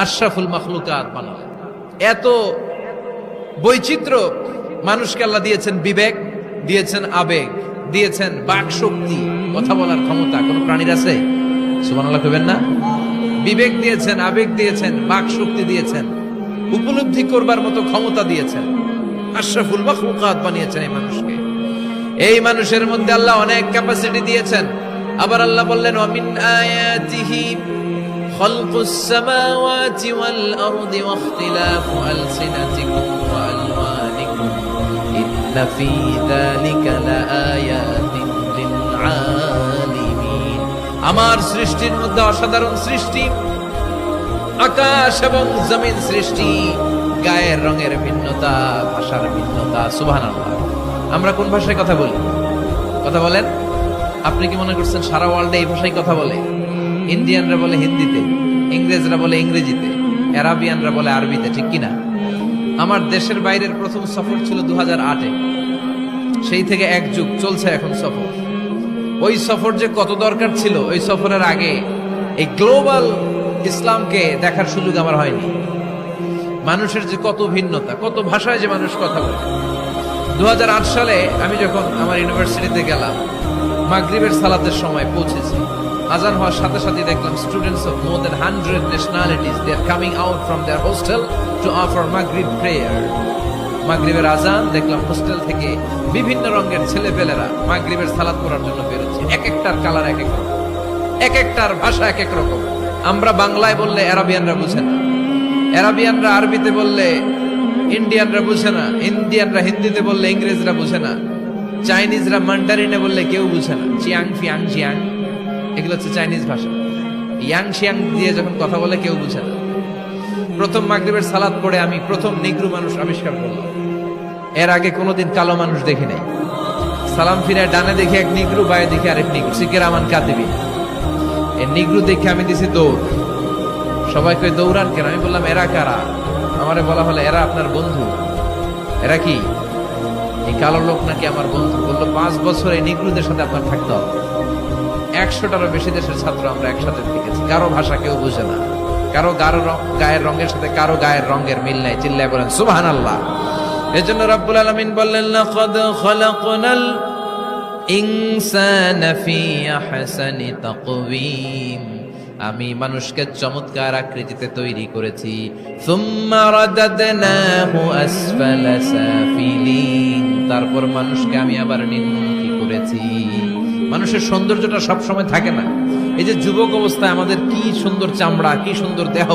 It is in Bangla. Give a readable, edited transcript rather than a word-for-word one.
আশরাফুল মাখলুকাত বানালেন। এত বৈচিত্র্য মানুষকে আল্লাহ দিয়েছেন, বিবেক দিয়েছেন, আবেগ দিয়েছেন, বাক শক্তি, কথা বলার ক্ষমতা। কোন প্রাণীর আছে? সুবহানাল্লাহ কইবেন না? বিবেক দিয়েছেন, আবেগ দিয়েছেন, বাক শক্তি দিয়েছেন, উপলব্ধি করবার মতো ক্ষমতা দিয়েছেন। আশরাফুল মাখলুকাত বানিয়েছেন এই মানুষকে। এই মানুষের মধ্যে আল্লাহ অনেক ক্যাপাসিটি দিয়েছেন। আবার আল্লাহ বললেন, ওয়ামিন আয়াতিহি খালকুস সামাওয়াতি ওয়াল আরদি ওয়াখতিলাফু আলসিনাতিকুম ওয়া আলওয়ানিকুম ইন্না ফী যালিকা লাআয়াতিন লিল আলিমিন। আমার সৃষ্টির মধ্যে অসাধারণ সৃষ্টি, আকাশ এবং জমিন সৃষ্টি, গায়ের রঙের ভিন্নতা, ভাষার ভিন্নতা। সুবহানাল্লাহ। আমরা কোন ভাষায় কথা বলি? কথা বলেন? আপনি কি মনে করছেন সারা ওয়ার্ল্ডে এই ভাষায় কথা বলে? ইন্ডিয়ানরা বলে হিন্দিতে, ইংরেজরা বলে ইংরেজিতে, আরাবিয়ানরা বলে আরবিতে, ঠিক কিনা? আমার দেশের বাইরের প্রথম সফর ছিল 2008-এ। সেই থেকে এক যুগ চলছে এখন সফর। ওই সফর যে কত দরকার ছিল, ওই সফরের আগে এই গ্লোবাল ইসলামকে দেখার সুযোগ আমার হয়নি। মানুষের যে কত ভিন্নতা, কত ভাষায় যে মানুষ কথা বলে। 2008 সালে আমি যখন আমার ইউনিভার্সিটিতে গেলাম, মাগরিবের সালাতের সময় পৌঁছেছি। আজান হওয়ার সাথে সাথে দেখলাম students of more than 100 nationalities they are coming out from their hostel to offer Maghrib prayer. মাগরিবের আজান দেখলাম হোস্টেল থেকে বিভিন্ন রঙের ছেলেপেলেরা মাগরিবের সালাত পড়ার জন্য বেরোচ্ছে। এক একটার কালার এক এক রকম, এক একটার ভাষা এক এক রকম। আমরা বাংলায় বললে আরাবিয়ানরা বুঝে না, আরাবিয়ানরা আরবিতে বললে ইন্ডিয়ানরা বুঝে না, ইন্ডিয়ানরা হিন্দিতে বললে ইংরেজরা বুঝে না, চাইনিজরা মান্ডারিনে বললে কেউ বুঝে না। চিয়াং ফিয়াং জিয়াং, এগুলো হচ্ছে চাইনিজ ভাষা। ইয়াং শিয়াং দিয়ে যখন কথা বলে কেউ বুঝে না। প্রথম মাগরিবের সালাত পড়ে আমি প্রথম নিগ্রু মানুষ আবিষ্কার করলাম। এর আগে কোনোদিন কালো মানুষ দেখি নাই। সালাম ফিরে ডানে দেখি এক নিগ্রু, বায়ে দেখি আরেক নিগ্রু, সিকের আমান কাতিবি। এই নিগ্রু দেখে আমি দিছি দৌড়। সবাই কই দৌড়ান কেন? আমি বললাম এরা কারা? আমারে বলা হলো এরা আপনার বন্ধু। এরা কি? এই কালো লোক নাকি আমার বন্ধু। বললো 5 বছর এই নিগ্রুদের সাথে আপনার থাকতে হবে। 100টারও বেশি দেশের ছাত্র আমরা একসাথে থেকেছি। কারো ভাষা কেউ বুঝে না, কারো গায়ের রঙের সাথে কারো গায়ের রঙের মিল নাই। চিল্লায় বলেন সুবহানাল্লাহ। এজন্য রব্বুল আলামিন বললেন, লাকাদ খালাকনাল ইনসানা ফি আহসানি তাকওয়িম। আমি মানুষকে চমৎকার আকৃতিতে তৈরি করেছি। সুম্মা রাদাদনাহু আসফালা সাফিলিন। তারপর মানুষকে আমি আবার নিম্নমুখী করেছি। মানুষের সৌন্দর্যটা সব সময় থাকে না। এই যে যুবক অবস্থায় আমাদের কি সুন্দর চামড়া, কি সুন্দর দেহ,